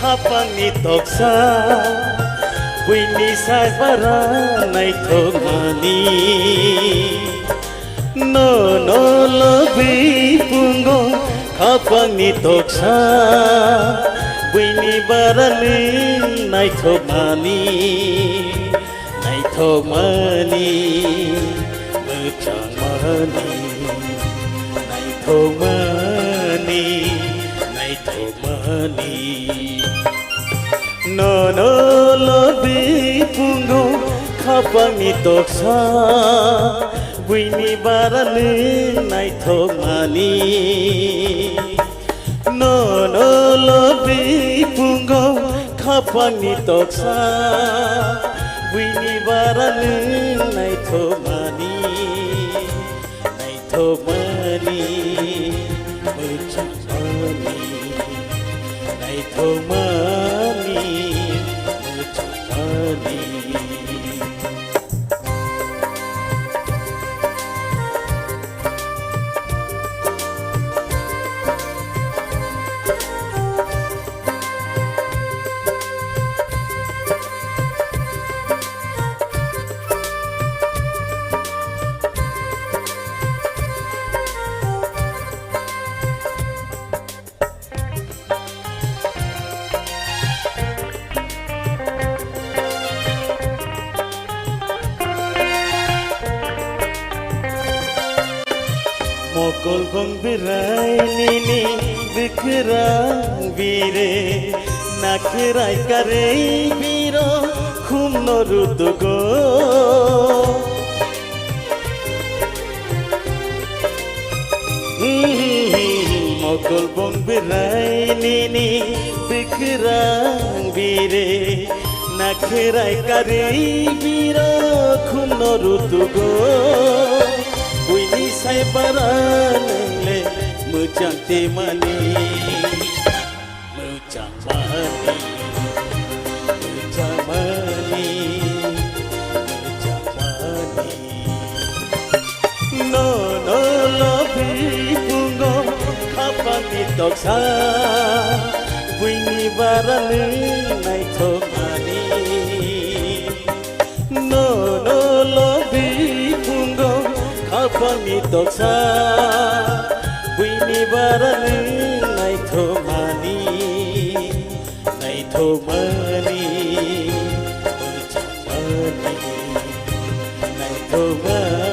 kapangni toksa Buini sai para nai thomani No no lobi pungo kapangni toksa Buini barani nai thomani Muchamani nai thomani No no lobi pungo kapangni toksa Buini barani nai thomani No no lobi pungo kapangni toksa Buini barani nai thomani Muchamani nai thomani Muchamani Mokol bong berai nini bikrang bire nakrai karei biro khum norutugo Mokol bong berai nini bikrang bire nakrai karei biro khum norutugo Buini sai baranle mucangte mani No no lobi pungo kapangni toksa Buini barani nai thomani No no lobi pungo kapangni toksa Buini barani nai thomani Muchamani nai thomani